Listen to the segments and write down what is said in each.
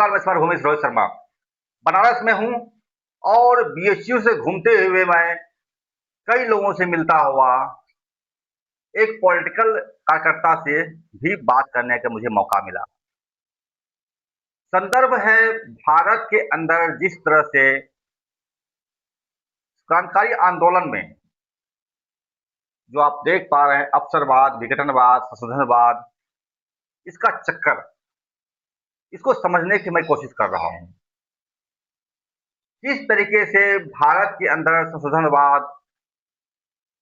नमस्कार, मैं इस बार उमेश रोहित शर्मा बनारस में हूँ और बीएचयू से घूमते हुए मैं कई लोगों से मिलता हुआ एक पॉलिटिकल कार्यकर्ता से भी बात करने का मुझे मौका मिला। संदर्भ है भारत के अंदर जिस तरह से क्रांतिकारी आंदोलन में जो आप देख पा रहे हैं अवसरवाद, विघटनवाद, संशोधनवाद, इसका चक्कर, इसको समझने की मैं कोशिश कर रहा हूँ। किस तरीके से भारत के अंदर संशोधनवाद,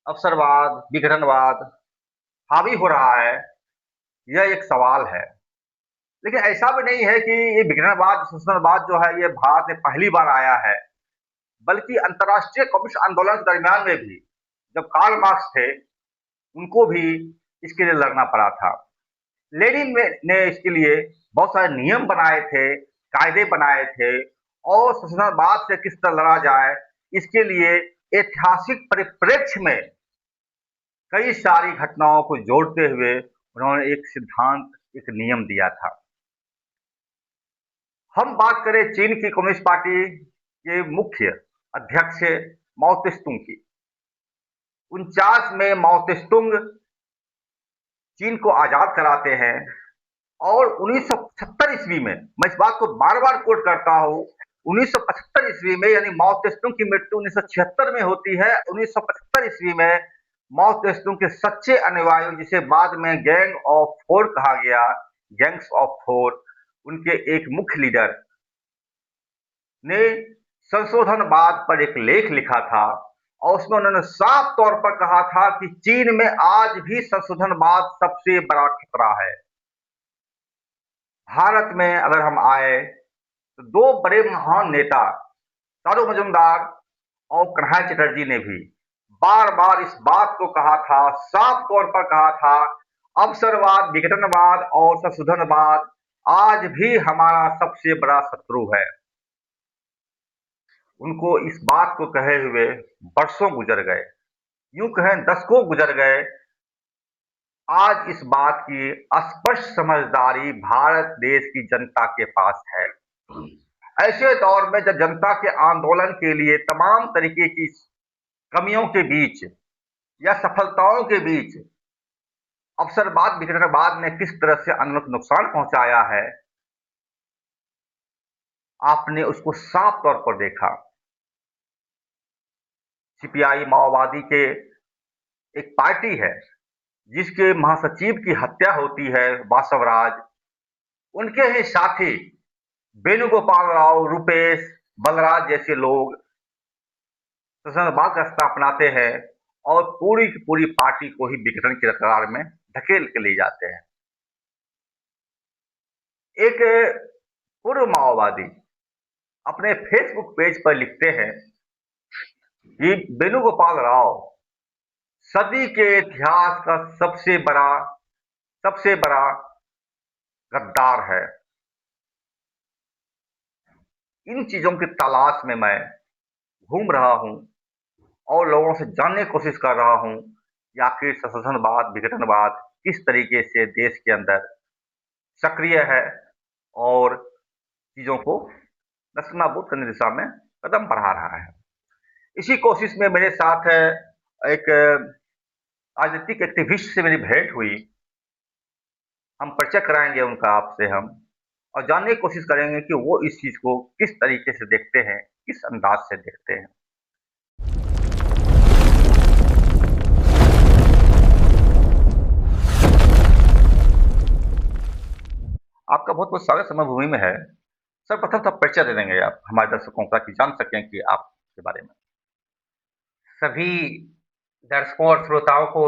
अवसरवाद, विघटनवाद हावी हो रहा है, यह एक सवाल है। लेकिन ऐसा भी नहीं है कि ये विघटनवाद, संशोधनवाद जो है ये भारत में पहली बार आया है, बल्कि अंतर्राष्ट्रीय कम्युनिस्ट आंदोलन के दरमियान में भी जब कार्ल मार्क्स थे, उनको भी इसके लिए लड़ना पड़ा था। लेनिन ने इसके लिए बहुत सारे नियम बनाए थे, कायदे बनाए थे और संशोधनवाद से किस तरह लड़ा जाए, इसके लिए ऐतिहासिक परिप्रेक्ष्य में कई सारी घटनाओं को जोड़ते हुए उन्होंने एक सिद्धांत, एक नियम दिया था। हम बात करें चीन की कम्युनिस्ट पार्टी के मुख्य अध्यक्ष माओ त्से-तुंग की। 49 में माओ त्से-तुंग चीन को आजाद कराते हैं और 1975 ईस्वी में, मैं इस बात को बार-बार कोट करता हूं, 1975 ईस्वी में, यानी माओ त्से-तुंग की मृत्यु 1976 में होती है। 1975 ईस्वी में माओ त्से-तुंग के सच्चे अनुयायी, जिसे बाद में गैंग ऑफ फोर कहा गया, गैंग्स ऑफ फोर, उनके एक मुख्य लीडर ने संशोधनवाद पर एक लेख लिखा था और उसमें उन्होंने साफ तौर पर कहा था कि चीन में आज भी संशोधनवाद सबसे बड़ा खतरा है। भारत में अगर हम आए तो दो बड़े महान नेता तारू मजुमदार और कन्हैया चटर्जी ने भी बार-बार इस बात को कहा था, साफ तौर पर कहा था, अवसरवाद, विघटनवाद और संशोधनवाद आज भी हमारा सबसे बड़ा शत्रु है। उनको इस बात को कहे हुए वर्षों गुजर गए, यूं कहें दशकों गुजर गए। आज इस बात की स्पष्ट समझदारी भारत देश की जनता के पास है। ऐसे दौर में जब जनता के आंदोलन के लिए तमाम तरीके की कमियों के बीच या सफलताओं के बीच अवसरवाद, विघटनवाद ने किस तरह से आंदोलन को नुकसान पहुंचाया है, आपने उसको साफ तौर पर देखा। सीपीआई माओवादी के एक पार्टी है जिसके महासचिव की हत्या होती है, वासवराज, उनके ही साथी वेणुगोपाल राव, रूपेश, बलराज जैसे लोग संशोधनवाद का रास्ता अपनाते हैं और पूरी की पूरी पार्टी को ही विघटन की कगार में धकेल के ले जाते हैं। एक पूर्व माओवादी अपने फेसबुक पेज पर लिखते हैं कि वेणुगोपाल राव सदी के इतिहास का सबसे बड़ा गद्दार है। इन चीजों की तलाश में मैं घूम रहा हूं और लोगों से जानने की कोशिश कर रहा हूं कि आखिर संशोधनवाद, विघटनवाद किस तरीके से देश के अंदर सक्रिय है और चीजों को नस्तानाबूद करने की दिशा में कदम बढ़ा रहा है। इसी कोशिश में मेरे साथ एक राजनीतिक एक्टिविस्ट से मेरी भेंट हुई। हम परिचय कराएंगे उनका आपसे हम, और जानने की कोशिश करेंगे कि वो इस चीज को किस तरीके से देखते हैं, किस अंदाज से देखते हैं। आपका बहुत बहुत स्वागत समय भूमि में है। सर्वप्रथम तो परिचय दे देंगे आप हमारे दर्शकों का, कि जान सकें कि आपके बारे में। सभी दर्शकों और श्रोताओं को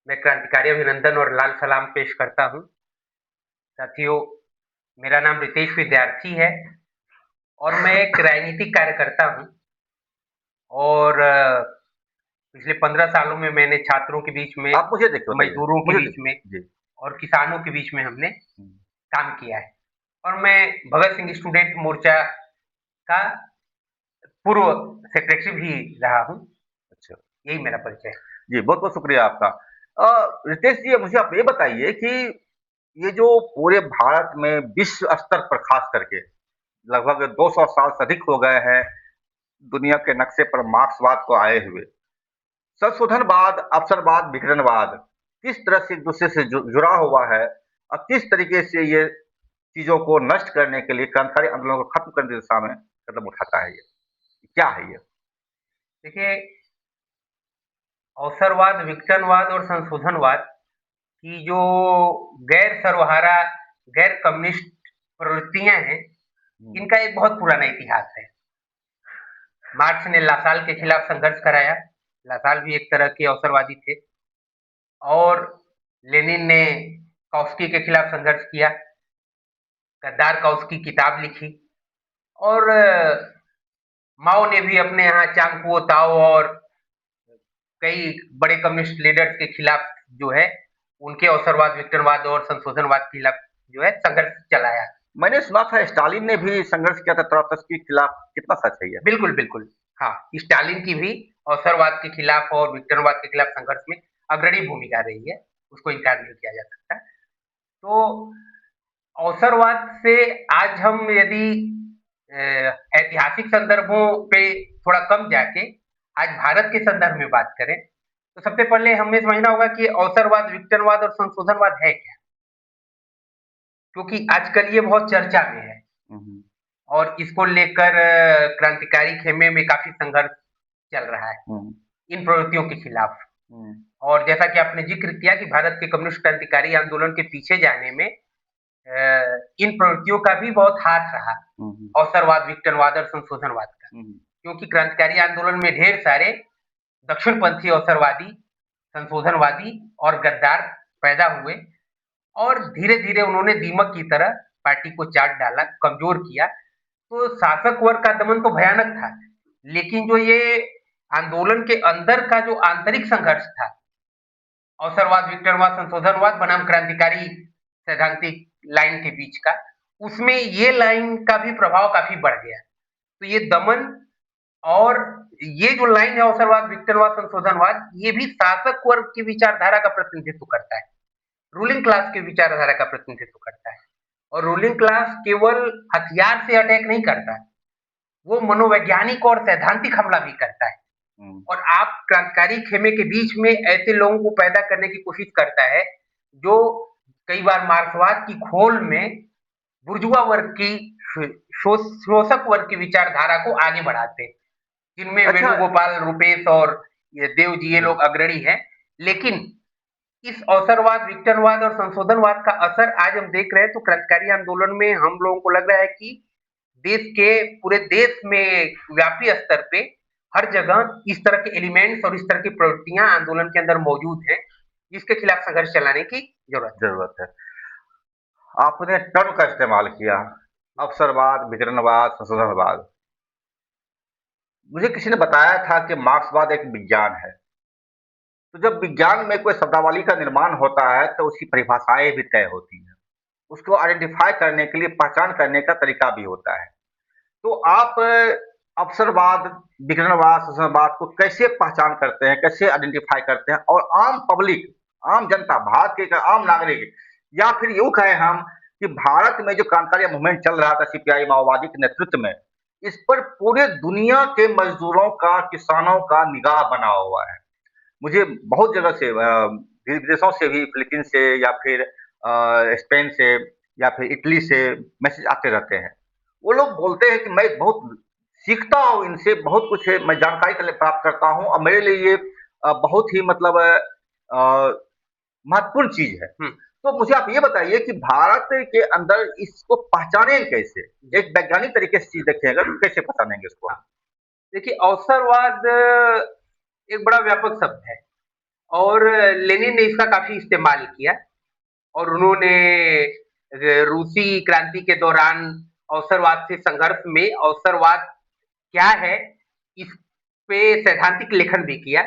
मैं क्रांतिकारी अभिनंदन और लाल सलाम पेश करता हूं। साथियों, मेरा नाम रितेश विद्यार्थी है और मैं एक राजनीतिक कार्यकर्ता हूं और पिछले 15 सालों में मैंने छात्रों के बीच में, आप मुझे देखो, मजदूरों के बीच में और किसानों के बीच में हमने काम किया है और मैं भगत सिंह स्टूडेंट मोर्चा का पूर्व सेक्रेटरी भी रहा हूं। अच्छा, यही मेरा परिचय है। जी, बहुत बहुत शुक्रिया आपका। रितेश जी, मुझे आप ये बताइए कि ये जो पूरे भारत में विश्व स्तर पर खास करके लगभग 200 साल से अधिक हो गए हैं दुनिया के नक्शे पर मार्क्सवाद को आए हुए, संशोधनवाद, अवसरवाद, विघटनवाद किस तरह से एक दूसरे से जुड़ा हुआ है और किस तरीके से ये चीजों को नष्ट करने के लिए क्रांतिकारी आंदोलन को खत्म करने की दिशा में कदम उठाता है ये क्या है ये? देखिए, अवसरवाद, विघटनवाद और संशोधनवाद की जो गैर सर्वहारा, गैर कम्युनिस्ट प्रवृत्तियां हैं, इनका एक बहुत पुराना इतिहास है। मार्क्स ने लासाल के खिलाफ संघर्ष कराया। लासाल भी एक तरह के अवसरवादी थे। और लेनिन ने काउस्की के खिलाफ संघर्ष किया, गद्दार काउस्की किताब लिखी। और माओ ने भी अपने यहाँ चांगकुओ ताओ और कई बड़े कम्युनिस्ट लीडर्स के खिलाफ जो है उनके अवसरवाद, विघटनवाद और संशोधनवाद के खिलाफ जो है संघर्ष चलाया। मैंने सुना था स्टालिन ने भी संघर्ष किया था ट्रॉट्स्की के खिलाफ, कितना सच है ये? बिल्कुल बिल्कुल, हाँ, स्टालिन की भी अवसरवाद के खिलाफ और विघटनवाद के खिलाफ संघर्ष में अग्रणी भूमिका रही है, उसको इनकार नहीं किया जा सकता। तो अवसरवाद से आज हम यदि ऐतिहासिक संदर्भों पे थोड़ा कम जाके आज भारत के संदर्भ में बात करें तो सबसे पहले हमें समझना होगा कि अवसरवाद, विघटनवाद और संशोधनवाद है क्या, क्योंकि आजकल ये बहुत चर्चा में है और इसको लेकर क्रांतिकारी खेमे में काफी संघर्ष चल रहा है इन प्रवृत्तियों के खिलाफ। और जैसा कि आपने जिक्र किया कि भारत के कम्युनिस्ट क्रांतिकारी आंदोलन के पीछे जाने में इन प्रवृत्तियों का भी बहुत हाथ रहा, अवसरवाद, विघटनवाद और संशोधनवाद का, क्योंकि क्रांतिकारी आंदोलन में ढेर सारे दक्षिणपंथी अवसरवादी, संशोधनवादी और गद्दार पैदा हुए और धीरे धीरे उन्होंने दीमक की तरह पार्टी को चाट डाला, कमजोर किया। तो शासक वर्ग का दमन तो भयानक था, लेकिन जो ये आंदोलन के अंदर का जो आंतरिक संघर्ष था, अवसरवाद, विघटनवाद, संशोधनवाद बनाम क्रांतिकारी सैद्धांतिक लाइन के बीच का, उसमें ये लाइन का भी प्रभाव काफी बढ़ गया। तो ये दमन और ये जो लाइन है अवसरवाद, विघटनवाद, संशोधनवाद, ये भी शासक वर्ग की विचारधारा का प्रतिनिधित्व करता है, रूलिंग क्लास की विचारधारा का प्रतिनिधित्व करता है। और रूलिंग क्लास केवल हथियार से अटैक नहीं करता, वो मनोवैज्ञानिक और सैद्धांतिक हमला भी करता है। और आप क्रांतिकारी खेमे के बीच में ऐसे लोगों को पैदा करने की कोशिश करता है जो कई बार मार्क्सवाद की खोल में बुर्जुआ वर्ग की, शोषक वर्ग की विचारधारा को आगे बढ़ाते हैं, जिनमें वेणुगोपाल, रूपेश और ये देव जी, ये लोग अग्रणी हैं। लेकिन इस अवसरवाद, विघटनवाद और संशोधनवाद का असर आज हम देख रहे हैं तो क्रांतिकारी आंदोलन में हम लोगों को लग रहा है कि देश के, पूरे देश में व्यापी स्तर पे हर जगह इस तरह के एलिमेंट्स और इस तरह की प्रवृत्तियां आंदोलन के अंदर मौजूद हैं, जिसके खिलाफ संघर्ष चलाने की जरूरत है। आपने टर्म का इस्तेमाल किया, अवसरवाद, विघटनवाद, संशोधनवाद। मुझे किसी ने बताया था कि मार्क्सवाद एक विज्ञान है। तो जब विज्ञान में कोई शब्दावली का निर्माण होता है तो उसकी परिभाषाएं भी तय होती हैं, उसको आइडेंटिफाई करने के लिए, पहचान करने का तरीका भी होता है। तो आप अवसरवाद, विघटनवाद, संशोधनवाद को कैसे पहचान करते हैं, कैसे आइडेंटिफाई करते हैं? और आम पब्लिक, आम जनता, भारत के आम नागरिक, या फिर यूं कहें हम कि भारत में जो क्रांतिकारी मूवमेंट चल रहा था सीपीआई माओवादी के नेतृत्व में, इस पर पूरे दुनिया के मजदूरों का, किसानों का निगाह बना हुआ है। मुझे बहुत जगह से, विदेशों से भी, फिलीपीन से या फिर स्पेन से या फिर इटली से मैसेज आते रहते हैं। वो लोग बोलते हैं कि मैं बहुत सीखता हूँ इनसे, बहुत कुछ मैं जानकारी प्राप्त करता हूँ और मेरे लिए ये बहुत ही मतलब महत्वपूर्ण चीज है। तो मुझे आप ये बताइए कि भारत के अंदर इसको पहचाने कैसे, एक वैज्ञानिक तरीके से चीज देखें अगर, कैसे पहचानेंगे इसको? देखिए, अवसरवाद एक बड़ा व्यापक शब्द है और लेनिन ने इसका काफी इस्तेमाल किया और उन्होंने रूसी क्रांति के दौरान अवसरवाद से संघर्ष में अवसरवाद क्या है इस पे सैद्धांतिक लेखन भी किया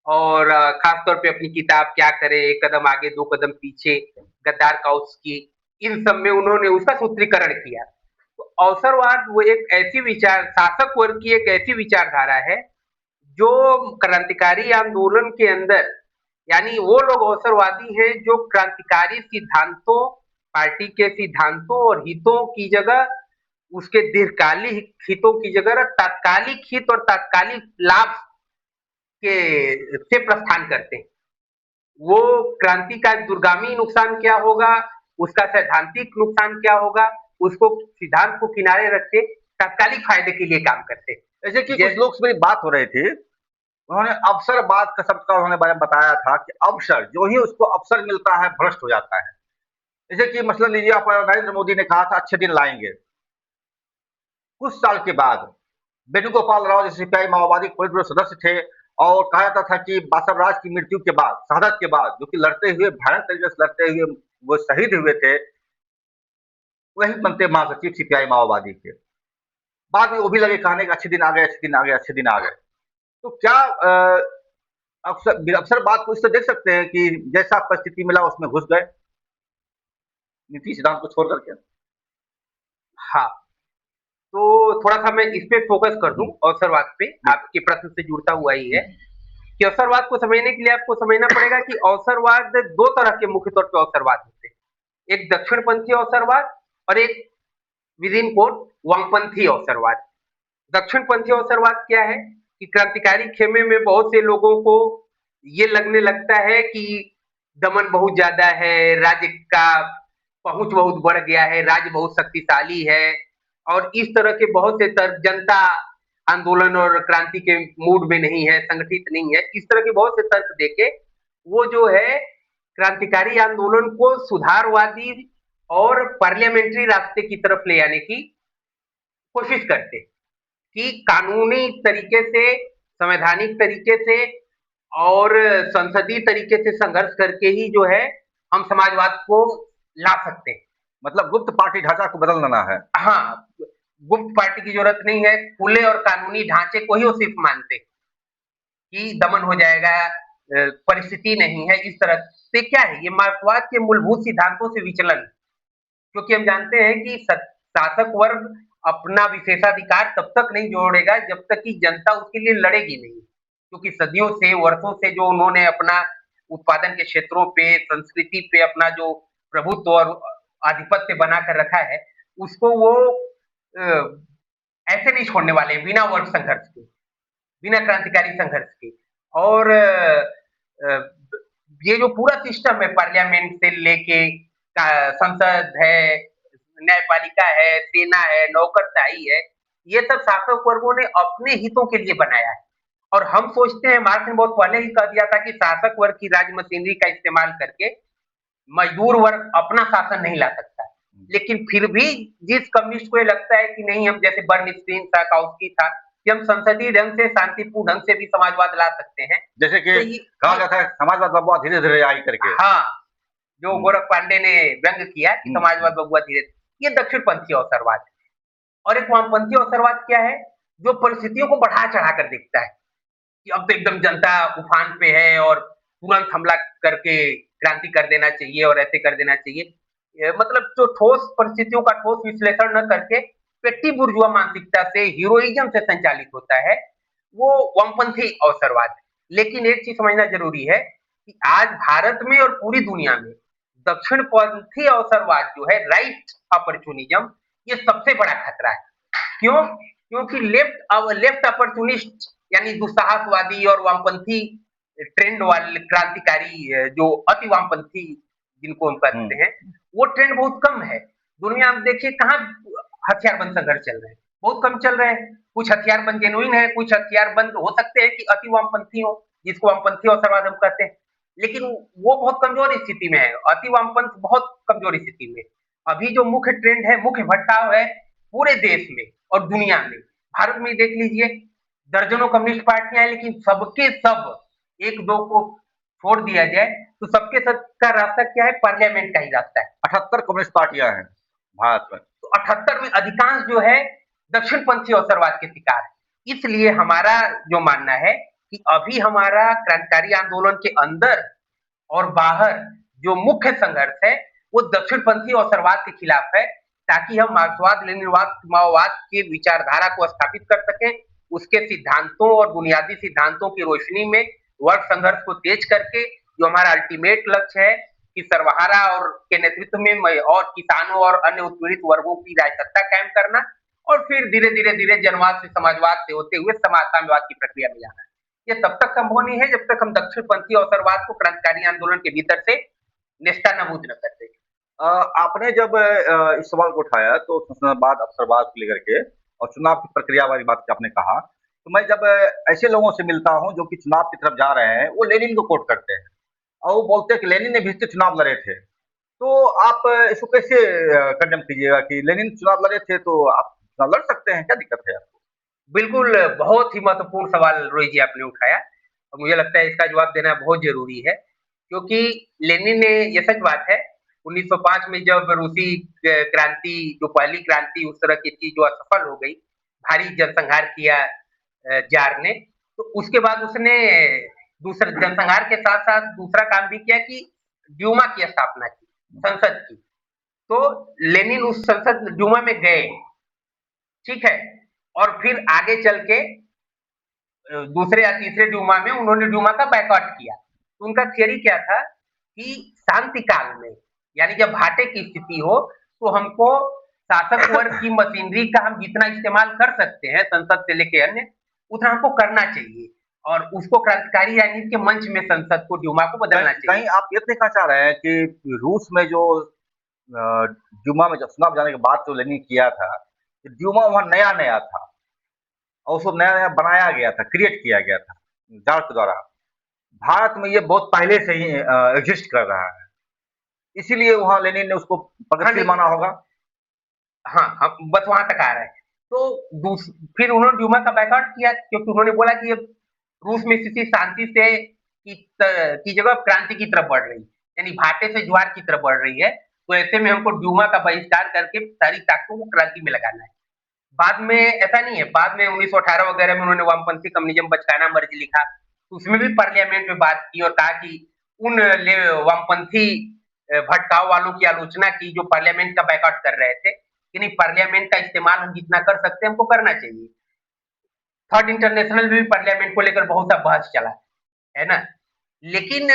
और खासतौर पे अपनी किताब क्या करे, एक कदम आगे दो कदम पीछे, गद्दार काउस्की, इन सब में उन्होंने उसका सूत्रीकरण किया। तो अवसरवाद वो एक ऐसी विचार, शासक वर्ग की एक ऐसी विचारधारा है जो क्रांतिकारी आंदोलन के अंदर, यानी वो लोग अवसरवादी हैं जो क्रांतिकारी सिद्धांतों पार्टी के सिद्धांतों और हितों की जगह, उसके दीर्घकालिक हितों की जगह तात्कालिक हित और तात्कालिक लाभ के से प्रस्थान करते हैं। वो क्रांति का दूरगामी नुकसान क्या होगा, उसका सैद्धांतिक नुकसान क्या होगा, उसको सिद्धांत को किनारे रख के तात्कालिक फायदे के लिए काम करते हैं। जैसे कि कुछ लोग से मेरी बात हो रही थी, उन्होंने अवसरवाद का शब्द का उन्होंने बारे में बताया था कि अवसर, जो ही उसको अवसर मिलता है भ्रष्ट हो जाता है। जैसे कि मसलन लीजिए, आप नरेंद्र मोदी ने कहा था अच्छे दिन लाएंगे, कुछ साल के बाद वेणुगोपाल राव जैसे सीपीआई माओवादी पोलित ब्यूरो सदस्य थे, और कहा जाता था कि बासवराज की मृत्यु के बाद, शहादत के बाद, जो कि लड़ते हुए भयानक तरीके से लड़ते हुए वो शहीद हुए थे, वही बनते महासचिव सीपीआई माओवादी के। बाद में वो भी लगे कहने के अच्छे दिन आ गए, अच्छे दिन आ गए, अच्छे दिन आ गए। तो क्या अक्सर बात को इससे देख सकते हैं कि जैसा परिस्थिति मिला उसमें घुस गए, नीति सिद्धांत को छोड़ करके? हाँ, तो थोड़ा सा मैं इस पे फोकस कर दूं, अवसरवाद पे, आपके प्रश्न से जुड़ता हुआ ही है कि अवसरवाद को समझने के लिए आपको समझना पड़ेगा कि अवसरवाद दो तरह के मुख्य तौर पे अवसरवाद होते हैं। एक दक्षिणपंथी अवसरवाद और एक विदिन कोट वामपंथी अवसरवाद। दक्षिणपंथी अवसरवाद क्या है कि क्रांतिकारी खेमे में बहुत से लोगों को ये लगने लगता है कि दमन बहुत ज्यादा है, राज्य का पहुंच बहुत बढ़ गया है, राज्य बहुत शक्तिशाली है, और इस तरह के बहुत से तर्क, जनता आंदोलन और क्रांति के मूड में नहीं है, संगठित नहीं है, इस तरह के बहुत से तर्क देके वो जो है क्रांतिकारी आंदोलन को सुधारवादी और पार्लियामेंट्री रास्ते की तरफ ले आने की कोशिश करते कि कानूनी तरीके से, संवैधानिक तरीके से और संसदीय तरीके से संघर्ष करके ही जो है हम समाजवाद को ला सकते हैं। मतलब गुप्त पार्टी ढांचा को बदल देना है। हाँ, गुप्त पार्टी की जरूरत नहीं है, खुले और कानूनी ढांचे को ही वो सिर्फ मानते कि दमन हो जाएगा, परिस्थिति नहीं है। इस तरह से क्या है, ये मार्क्सवाद के मूलभूत सिद्धांतों से विचलन, क्योंकि हम जानते हैं कि शासक वर्ग अपना विशेषाधिकार तब तक नहीं जोड़ेगा जब तक कि जनता उसके लिए लड़ेगी नहीं, क्योंकि सदियों से, वर्षों से जो उन्होंने अपना उत्पादन के क्षेत्रों पे, संस्कृति पे अपना जो प्रभुत्व और आधिपत्य बनाकर रखा है, उसको वो ऐसे नहीं छोड़ने वाले बिना वर्ग संघर्ष के, बिना क्रांतिकारी संघर्ष के। और ये जो पूरा सिस्टम है, पार्लियामेंट से लेके संसद है, न्यायपालिका है, सेना है, नौकरशाही है, ये सब शासक वर्गों ने अपने हितों के लिए बनाया है। और हम सोचते हैं, मार्क्स ने बहुत पहले ही कह दिया था कि शासक वर्ग की राज मशीनरी का इस्तेमाल करके मजदूर वर्ग अपना शासन नहीं ला सकता। लेकिन फिर भी जिस कम्युनिस्ट को ये लगता है कि नहीं, हम जैसे बर्नस्टीन था, काउस्की था, कि हम संसदीय ढंग से, शांतिपूर्ण ढंग से भी समाजवाद ला सकते हैं, जैसे कि तो कहा जाता है समाजवाद बबुआ धीरे धीरे आई करके। हाँ, जो गोरख पांडे ने व्यंग किया कि समाजवाद बबुआ धीरे, ये दक्षिणपंथी अवसरवाद है। और एक वामपंथी अवसरवाद क्या है, जो परिस्थितियों को बढ़ा चढ़ा कर देखता है कि अब तो एकदम जनता उफान पे है और तुरंत हमला करके क्रांति कर देना चाहिए और ऐसे कर देना चाहिए। मतलब जो ठोस परिस्थितियों का ठोस विश्लेषण न करके पेट्टी बुर्जुआ मानसिकता से, हीरोइज्म से संचालित होता है, वो वामपंथी अवसरवाद है। लेकिन एक चीज समझना जरूरी है कि आज भारत में और पूरी दुनिया में दक्षिणपंथी अवसरवाद जो है, राइट अपॉर्चुनिज्म, ये सबसे बड़ा खतरा है। क्यों? क्योंकि लेफ्ट अपॉर्चुनिस्ट यानी दुस्साहसवादी और वामपंथी ट्रेंड वाले क्रांतिकारी, जो अति वामपंथी जिनको हम कहते हैं, वो ट्रेंड बहुत कम है दुनिया में। देखिए कहाँ हथियारबंद संघर्ष चल रहे हैं, बहुत कम चल रहे हैं। कुछ हथियारबंद जेनुइन है, कुछ हथियारबंद हो सकते हैं कि अति वामपंथी हो, जिसको वामपंथी अवसरवाद हम कहते हैं, लेकिन वो बहुत कमजोर स्थिति में है। अति वामपंथ बहुत कमजोर स्थिति में। अभी जो मुख्य ट्रेंड है, मुख्य भटकाव है पूरे देश में और दुनिया में, भारत में देख लीजिए, दर्जनों कम्युनिस्ट पार्टियां हैं, लेकिन सबके सब, एक दो को छोड़ दिया जाए तो सबके सब का रास्ता क्या है, पार्लियामेंट का ही रास्ता है। 78 कम्युनिस्ट पार्टियां हैं भारत में, तो 78 में अधिकांश जो है दक्षिणपंथी अवसरवाद के शिकार है। इसलिए हमारा जो मानना है कि अभी हमारा क्रांतिकारी आंदोलन के अंदर और बाहर जो मुख्य संघर्ष है वो दक्षिणपंथी अवसरवाद के खिलाफ है, ताकि हम मार्क्सवाद, लेनिनवाद, माओवाद के विचारधारा को स्थापित कर सकें, उसके सिद्धांतों और बुनियादी सिद्धांतों की रोशनी में वर्ग संघर्ष को तेज करके जो हमारा अल्टीमेट लक्ष्य है कि सर्वहारा और के नेतृत्व में और किसानों और अन्य उत्पीड़ित वर्गों की राजसत्ता कायम करना और फिर धीरे धीरे धीरे जनवाद से समाजवाद से होते हुए साम्यवाद की प्रक्रिया में जाना। ये तब तक संभव नहीं है जब तक हम दक्षिणपंथी अवसरवाद को क्रांतिकारी आंदोलन के भीतर से नेस्तनाबूद न कर दें। आपने जब इस सवाल को उठाया तो संसदवाद अवसरवाद को लेकर के और चुनाव की प्रक्रिया वाली बात की आपने कहा, तो मैं जब ऐसे लोगों से मिलता हूं जो कि चुनाव की तरफ जा रहे हैं, वो लेनिन को कोट करते हैं और वो बोलते हैं कि लेनिन ने भी इससे चुनाव लड़े थे। तो आप इसको कैसे कंडेम कीजिएगा कि लेनिन चुनाव लड़े थे तो आप चुनाव लड़ सकते हैं, क्या दिक्कत है आपको? बिल्कुल, बहुत ही महत्वपूर्ण सवाल रोहित जी आपने उठाया और मुझे लगता है इसका जवाब देना बहुत ज़रूरी है, क्योंकि लेनिन ने ये सच बात है 1905 में जब रूसी क्रांति जो पहली क्रांति उस तरह की थी जो असफल हो गई, भारी जनसंहार किया जार ने, तो उसके बाद उसने दूसरे जनसंहार के साथ-साथ दूसरा काम भी किया कि ड्यूमा की स्थापना की, संसद की। तो लेनिन उस संसद ड्यूमा में गए, ठीक है? और फिर आगे चल के दूसरे या तीसरे ड्यूमा में उन्होंने ड्यूमा का बायकॉट किया। तो उनका थियरी क्या था कि शांति काल में यानी जब घाटे की स्थिति हो तो हमको शासक वर्ग की मशीनरी का हम जितना इस्तेमाल कर सकते हैं संसद से लेके अन्य उतना हमको करना चाहिए और उसको क्रांतिकारी राजनीति के मंच में संसद को ड्यूमा को बदलना चाहिए। कहीं आप ये देखना चाह रहे हैं कि रूस में जो ड्यूमा में जब चुनाव जाने के बाद जो लेनिन किया था, ड्यूमा वहां नया नया था और उसको नया नया बनाया गया था, क्रिएट किया गया था जार के द्वारा। भारत में ये बहुत पहले से ही एग्जिस्ट कर रहा है, इसीलिए वहां लेनिन ने उसको प्रगतिशील माना होगा। हाँ, हम बस वहां तक आ रहे हैं। तो फिर उन्होंने ड्यूमा का बायकॉट किया क्योंकि उन्होंने बोला कि अब रूस में स्थिति शांति से की जगह क्रांति की तरफ बढ़ रही है, यानी भाटे से ज्वार की तरफ बढ़ रही है। तो ऐसे में हमको ड्यूमा का बहिष्कार करके सारी ताकतों को क्रांति में लगाना है। बाद में ऐसा नहीं है, बाद में 1918 वगैरह में उन्होंने वामपंथी कम्युनिज्म बचकाना मर्ज लिखा, तो उसमें भी पार्लियामेंट में बात की और कहा कि उन वामपंथी भटकाव वालों की आलोचना की जो पार्लियामेंट का बायकॉट कर रहे थे कि नहीं पार्लियामेंट का इस्तेमाल हम जितना कर सकते हैं हमको करना चाहिए। थर्ड इंटरनेशनल में भी पार्लियामेंट को लेकर बहुत सा बहस चला है ना, लेकिन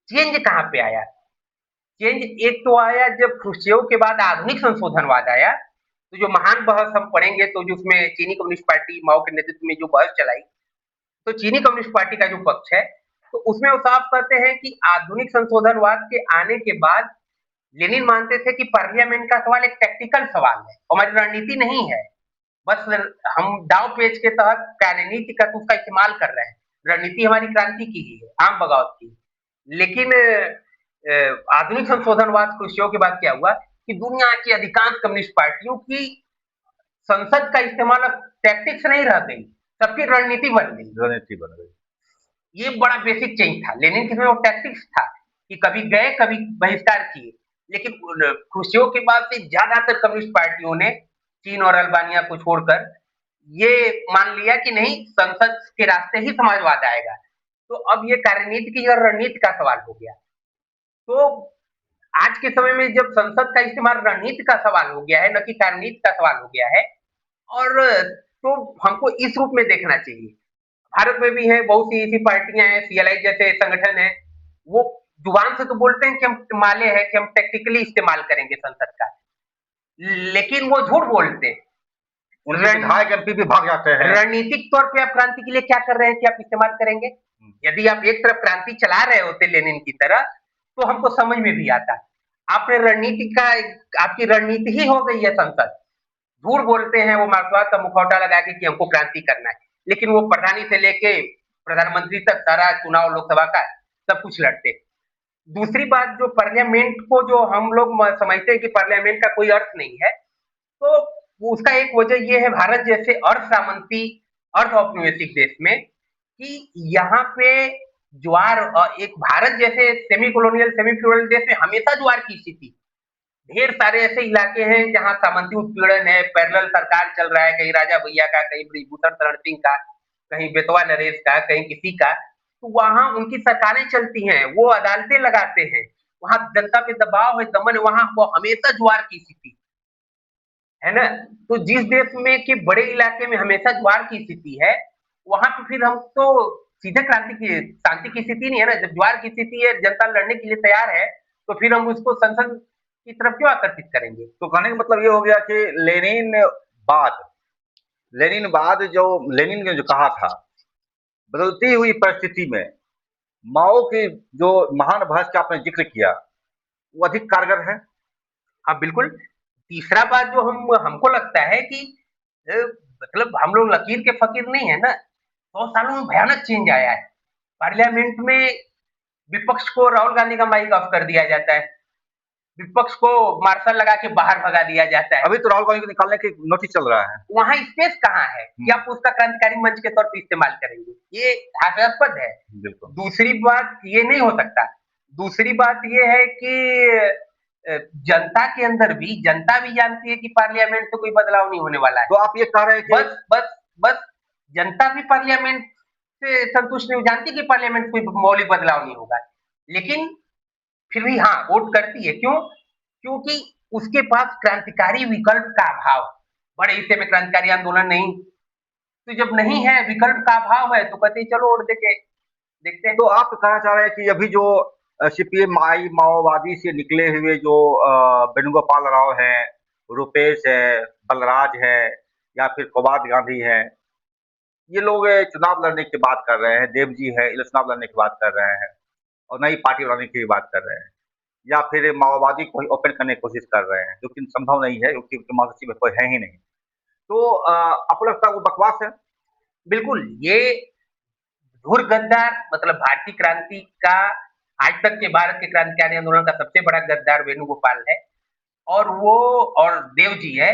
चेंज कहाँ पे आया? चेंज एक तो आया जब ख्रुश्चेव के बाद आधुनिक संशोधनवाद आया, तो जो महान बहस हम पढ़ेंगे तो जो उसमें चीनी कम्युनिस्ट पार्टी माओ के नेतृत्व में जो बहस चलाई, तो चीनी कम्युनिस्ट पार्टी का जो पक्ष है तो उसमें वो साफ कहते हैं कि आधुनिक संशोधनवाद के आने के बाद लेनिन मानते थे कि पार्लियामेंट का सवाल एक टैक्टिकल सवाल है, हमारी रणनीति नहीं है, बस हम दाव पेच के तहत कार्यनीति का उसका इस्तेमाल कर रहे हैं, रणनीति हमारी क्रांति की ही है, आम बगावत की। लेकिन आधुनिक संशोधनवाद ख्रुश्चेव के बाद क्या हुआ कि दुनिया की अधिकांश कम्युनिस्ट पार्टियों की संसद का इस्तेमाल अब टैक्टिक्स नहीं रह गई, सबकी रणनीति बन गई। ये बड़ा बेसिक चेंज था। लेनिन के समय वो टैक्टिक्स था कि कभी गए कभी बहिष्कार किए, लेकिन ख्रुश्चेव के बाद से ज्यादातर कम्युनिस्ट पार्टियों ने चीन और अल्बानिया को छोड़कर ये मान लिया कि नहीं संसद के रास्ते ही समाजवाद आएगा। तो अब ये कार्यनीति की और रणनीति का सवाल हो गया। तो आज के समय में जब संसद का इस्तेमाल रणनीति का सवाल हो गया है न कि कार्यनीति का सवाल हो गया है, और तो हमको इस रूप में देखना चाहिए। भारत में भी है बहुत सी ऐसी पार्टियां हैं, सीएलआई जैसे संगठन है, वो जुबान से तो बोलते हैं कि हम माले हैं कि हम टैक्टिकली इस्तेमाल करेंगे संसद का, लेकिन वो झूठ बोलते हैं। विधायक एमपी भी भाग जाते हैं। रणनीतिक तौर पे आप क्रांति के लिए क्या कर रहे हैं कि आप इस्तेमाल करेंगे? यदि आप एक तरफ क्रांति चला रहे होते लेनिन की तरह तो हमको समझ में भी आता। आपने रणनीति का आपकी रणनीति ही हो गई है संसद। झूठ बोलते हैं वो मार्क्सवाद का मुखौटा लगा के कि हमको क्रांति करना है, लेकिन वो प्रधानी से लेके प्रधानमंत्री तक सारा चुनाव लोकसभा का सब कुछ लड़ते। दूसरी बात जो पार्लियामेंट को जो हम लोग समझते हैं कि पार्लियामेंट का कोई अर्थ नहीं है, तो उसका एक वजह ये है भारत जैसे अर्थ सामंती अर्थ औपनिवेशिक देश में कि यहाँ पे ज्वार एक भारत जैसे सेमी कॉलोनियल सेमी फ्यूडल देश में हमेशा ज्वार की स्थिति। ढेर सारे ऐसे इलाके हैं जहां सामंती उत्पीड़न है, पैरेलल सरकार चल रहा है, कहीं राजा भैया का, कहीं ब्रिजभूषण शरण सिंह का, कहीं बेतवा नरेश का, कहीं किसी का, तो वहां उनकी सरकारें चलती हैं, वो अदालतें लगाते हैं, वहां जनता पे दबाव है, दमन है, वहां वो हमेशा ज्वार की स्थिति है ना। तो जिस देश में कि बड़े इलाके में हमेशा ज्वार की स्थिति है, वहां पे फिर हम तो सीधे क्रांति की शांति की स्थिति नहीं है ना। जब ज्वार की स्थिति है, जनता लड़ने के लिए तैयार है, तो फिर हम उसको संसद की तरफ क्यों आकर्षित करेंगे? तो कहने का मतलब ये हो गया कि बाद लेनिन जो लेनिन ने जो कहा था, बदलती हुई परिस्थिति में माओ की जो महान बहस का आपने जिक्र किया, वो अधिक कारगर है। हाँ बिल्कुल। तीसरा बात जो हमको लगता है कि मतलब हम लोग लकीर के फकीर नहीं है ना। 100 सालों में भयानक चेंज आया है। पार्लियामेंट में विपक्ष को राहुल गांधी का माइक ऑफ कर दिया जाता है, विपक्ष को मार्शल लगा के बाहर भगा दिया जाता है। अभी तो राहुल गांधी को निकालने की नोटिस चल रहा है। वहां स्पेस कहाँ है कि आप उसका क्रांतिकारी मंच के तौर पर इस्तेमाल करेंगे? ये हास्यास्पद है। बिल्कुल। दूसरी बात ये नहीं हो सकता। दूसरी बात ये है कि जनता के अंदर भी जनता भी जानती है कि पार्लियामेंट से कोई बदलाव नहीं होने वाला है। तो आप ये कह रहे हैं कि बस जनता भी पार्लियामेंट से संतुष्ट नहीं जानती कि पार्लियामेंट कोई मौलिक बदलाव नहीं होगा, लेकिन फिर भी हाँ वोट करती है। क्यों? क्योंकि उसके पास क्रांतिकारी विकल्प का अभाव। बड़े हिस्से में क्रांतिकारी आंदोलन नहीं, तो जब नहीं है, विकल्प का अभाव है, तो कहते हैं चलो वोट देके देखते हैं। तो आप कहना चाह रहे हैं कि अभी जो सीपीएम आई माओवादी से निकले हुए जो वेणुगोपाल राव हैं, रुपेश है, बलराज है, या फिर फवाद गांधी है, ये लोग चुनाव लड़ने की बात कर रहे हैं, देव जी है, ये चुनाव लड़ने की बात कर रहे हैं और नई पार्टी बनाने की बात कर रहे हैं, या फिर माओवादी को ही ओपन करने की कोशिश कर रहे हैं, जो कि संभव नहीं है क्योंकि महासचिव में कोई है ही नहीं। तो आपको लगता है वो बकवास है? बिल्कुल, ये धुर गद्दार मतलब भारतीय क्रांति का आज तक के भारत के क्रांतिकारी आंदोलन का सबसे बड़ा गद्दार वेणुगोपाल है और वो और देव जी है।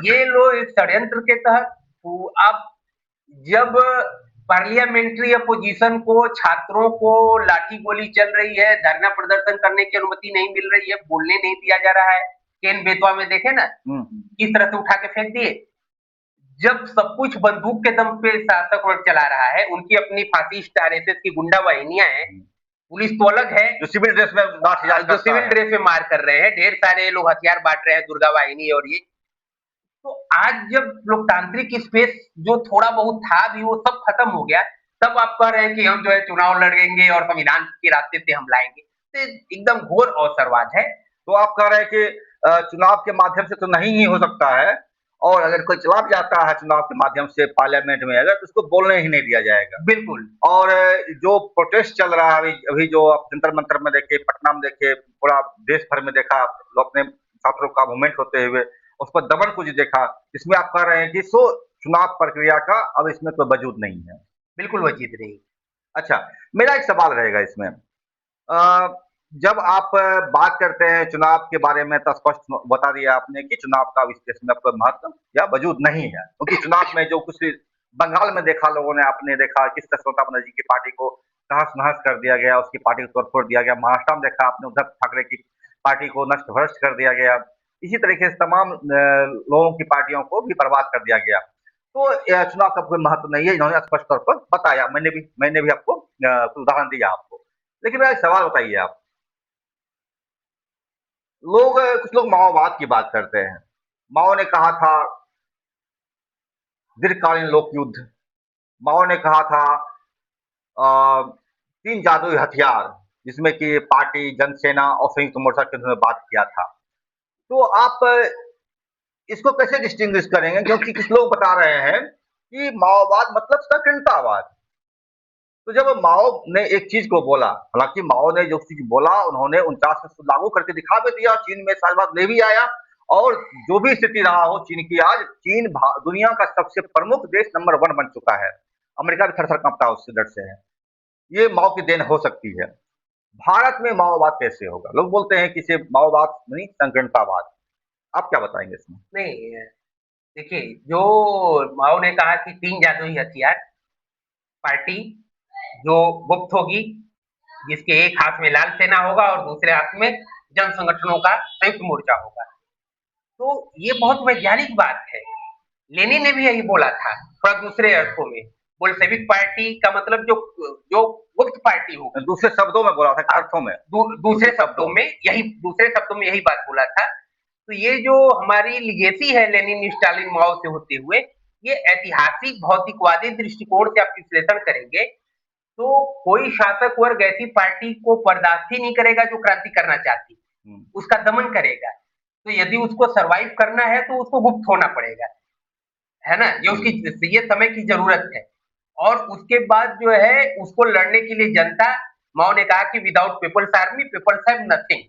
ये लोग इस षड्यंत्र के तहत अब जब पार्लियामेंट्री अपोजिशन को छात्रों को लाठी गोली चल रही है, धरना प्रदर्शन करने की अनुमति नहीं मिल रही है, बोलने नहीं दिया जा रहा है। केन बेतवा में देखे ना किस तरह से उठा के फेंक दिए। जब सब कुछ बंदूक के दम पे शासक वर्ग चला रहा है, उनकी अपनी फासिस्ट आरएसएस की गुंडा वाहिनियां हैं, पुलिस तो अलग है जो सिविल ड्रेस में जो सिविल ड्रेस में मार कर रहे हैं, ढेर सारे लोग हथियार बांट रहे हैं, दुर्गा वाहिनी और ये। तो आज जब लोकतांत्रिक स्पेस जो थोड़ा बहुत था भी वो सब खत्म हो गया, तब आप कह रहे हैं कि हम जो है चुनाव लड़ेंगे और संविधान के रास्ते से हम लाएंगे, तो एकदम घोर अवसरवाद है। तो आप कह रहे हैं कि चुनाव के माध्यम से तो नहीं ही हो सकता है, और अगर कोई चला भी जाता है चुनाव के माध्यम से पार्लियामेंट में अगर, तो उसको बोलने ही नहीं दिया जाएगा। बिल्कुल। और जो प्रोटेस्ट चल रहा है अभी जो आप जंतर मंतर में देखे, पटना में देखे, पूरा देश भर में देखा, लोग अपने छात्रों का मूवमेंट होते हुए उस पर दमन कुछ देखा, इसमें आप कह रहे हैं कि चुनाव प्रक्रिया का अब इसमें कोई वजूद नहीं है। बिल्कुल वजूद नहीं। अच्छा, मेरा एक सवाल रहेगा इसमें, जब आप बात करते हैं चुनाव के बारे में तो स्पष्ट बता दिया आपने कि चुनाव का इस देश में कोई महत्व या वजूद नहीं है, क्योंकि चुनाव में जो कुछ बंगाल में देखा लोगों ने, आपने देखा किस तरह ममता बनर्जी की पार्टी को तहस नहस कर दिया गया, उसकी पार्टी को तोड़फोड़ दिया गया। महाराष्ट्र में देखा आपने उद्धव ठाकरे की पार्टी को नष्ट भ्रष्ट कर दिया गया। इसी तरीके से तमाम लोगों की पार्टियों को भी बर्बाद कर दिया गया। तो चुनाव का कोई महत्व नहीं है, इन्होंने स्पष्ट तौर पर बताया, मैंने भी आपको उदाहरण दिया आपको। लेकिन मेरा एक सवाल बताइए आप, कुछ लोग माओवाद की बात करते हैं। माओ ने कहा था दीर्घकालीन लोक युद्ध, माओ ने कहा था 3 जादुई हथियार, जिसमें कि पार्टी, जनसेना और संयुक्त मोर्चा के उन्होंने बात किया था। तो आप इसको कैसे डिस्टिंग्विश करेंगे? क्योंकि कुछ लोग बता रहे हैं कि माओवाद मतलब संकीर्णतावाद। तो जब माओ ने एक चीज को बोला, हालांकि माओ ने जो चीज बोला उन्होंने 49 में लागू करके दिखा भी दिया, चीन में साझेदारी ले भी आया, और जो भी स्थिति रहा हो चीन की, आज चीन दुनिया का सबसे प्रमुख देश नंबर 1 बन चुका है। अमेरिका भी थर-थर कांपता है उससे, डर से है। ये माओ की देन हो सकती है। भारत में माओवाद कैसे होगा? लोग बोलते हैं कि इसे माओवाद नहीं, संकीर्णतावाद। आप क्या बताएंगे इसमें? नहीं, देखिए जो माओ ने कहा कि 3 जादुई हथियार, पार्टी जो गुप्त होगी, जिसके एक हाथ में लाल सेना होगा और दूसरे हाथ में जन संगठनों का संयुक्त मोर्चा होगा। तो ये बहुत वैज्ञानिक बात है। लेनिन ने भी यही बोला था, थोड़ा दूसरे अर्थों में। बोल्शेविक पार्टी का मतलब जो जो गुप्त पार्टी होगी। दूसरे शब्दों में बोला था, अर्थों में। दूसरे शब्दों में यही बात बोला था। तो ये जो हमारी लिगेसी है लेनिन, स्टालिन, माओ से होते हुए, ये ऐतिहासिक भौतिकवादी दृष्टिकोण से आप विश्लेषण करेंगे तो कोई शासक वर्ग ऐसी पार्टी को बर्दाश्त ही नहीं करेगा जो क्रांति करना चाहती, उसका दमन करेगा। तो यदि उसको सरवाइव करना है तो उसको गुप्त होना पड़ेगा, है ना? ये उसकी ये समय की जरूरत है। और उसके बाद जो है उसको लड़ने के लिए जनता, माओ ने कहा कि without people's army people's have nothing.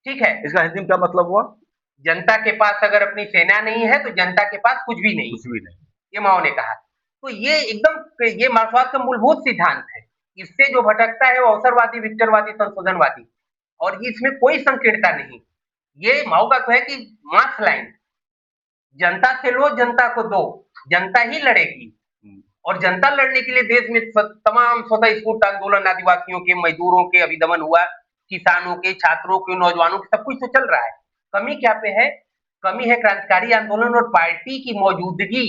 ठीक है, इसका हिंदी में क्या मतलब हुआ? जनता के पास अगर अपनी सेना नहीं है तो जनता के पास कुछ भी नहीं, ये माओ ने कहा। तो ये एकदम ये मार्क्सवाद का मूलभूत सिद्धांत है। इससे जो भटकता है वो अवसरवादी, विक्टरवादी, संशोधनवादी, और इसमें कोई संकीर्णता नहीं। ये माओ का तो है कि मास लाइन, जनता से लो, जनता को दो, जनता ही लड़ेगी। और जनता लड़ने के लिए देश में तमाम स्वतः स्फूर्त आंदोलन, आदिवासियों के, मजदूरों के अभिदमन हुआ, किसानों के, छात्रों के, नौजवानों के, सब कुछ तो चल रहा है। कमी क्या पे है? कमी है क्रांतिकारी आंदोलन और पार्टी की मौजूदगी,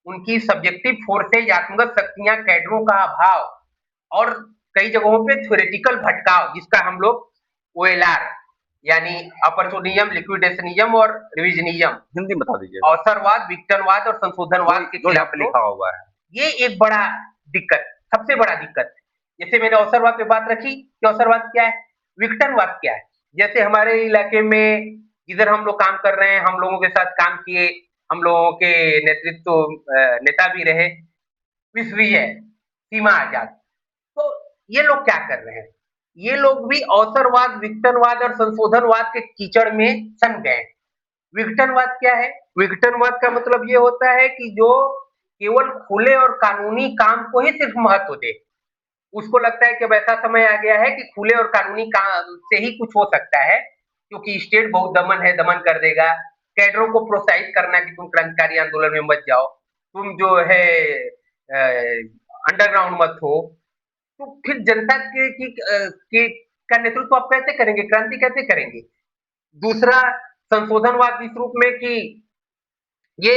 उनकी सब्जेक्टिव फोर्सेज, आत्मगत शक्तियां, कैडरों का अभाव, और कई जगहों पे थ्योरेटिकल भटकाव, जिसका हम लोग ओएलआर यानी अपॉर्चुनिज्म, लिक्विडेशनिज्म और रिविजनिज्म, हिंदी में बता दीजिए। अवसरवाद, विघटनवाद और संशोधनवाद के जो यहाँ खिलाफ पे लिखा हुआ है, ये एक बड़ा दिक्कत, सबसे बड़ा दिक्कत। जैसे मैंने अवसरवाद पे बात रखी कि अवसरवाद क्या है, विघटनवाद क्या है। जैसे हमारे इलाके में जिधर हम लोग काम कर रहे हैं, हम लोगों के साथ काम किए, हम लोगों के नेतृत्व नेता भी रहे विश्वविजय, सीमा आजाद, तो ये लोग क्या कर रहे हैं? ये लोग भी अवसरवाद, विघटनवाद और संशोधनवाद के कीचड़ में सन गए। विघटनवाद क्या है? विघटनवाद का मतलब ये होता है कि जो केवल खुले और कानूनी काम को ही सिर्फ महत्व दे। उसको लगता है कि अब ऐसा समय आ गया है कि खुले और कानूनी काम से ही कुछ हो सकता है, क्योंकि स्टेट बहुत दमन है, दमन कर देगा। कैडरों को प्रोत्साहित करना कि तुम क्रांतिकारी आंदोलन में मत जाओ, तुम जो है अंडरग्राउंड मत हो। तो फिर जनता का नेतृत्व आप कैसे करेंगे? क्रांति कैसे करेंगे? दूसरा, संशोधनवाद इस रूप में कि ये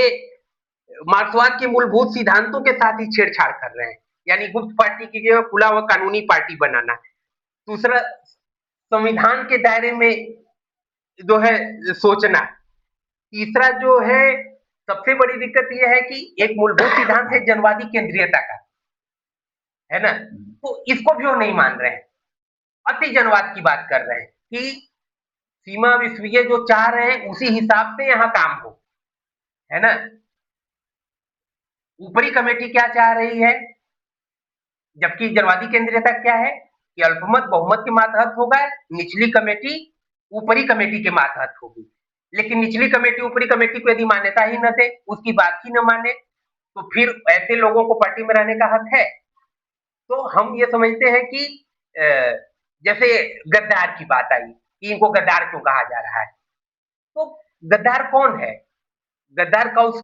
मार्क्सवाद के मूलभूत सिद्धांतों के साथ ही छेड़छाड़ कर रहे हैं, यानी गुप्त पार्टी की जगह खुला व कानूनी पार्टी बनाना। दूसरा, संविधान के दायरे में जो है सोचना। तीसरा जो है, सबसे बड़ी दिक्कत यह है कि एक मूलभूत सिद्धांत है जनवादी केंद्रीयता का, है ना? तो इसको भी वो नहीं मान रहे हैं, अति जनवाद की बात कर रहे हैं कि सीमा विश्वविजय जो चाह रहे हैं उसी हिसाब से यहाँ काम हो, है ना? ऊपरी कमेटी क्या चाह रही है, जबकि जनवादी केंद्रीयता क्या है कि अल्पमत बहुमत के मातहत होगा, निचली कमेटी ऊपरी कमेटी के मातहत होगी। लेकिन निचली कमेटी ऊपरी कमेटी को यदि मान्यता ही न दे, उसकी बात ही न माने, तो फिर ऐसे लोगों को पार्टी में रहने का हक है। तो हम ये समझते हैं कि जैसे गद्दार की बात आई कि इनको गद्दार क्यों कहा जा रहा है, तो गद्दार कौन है? गद्दार का उस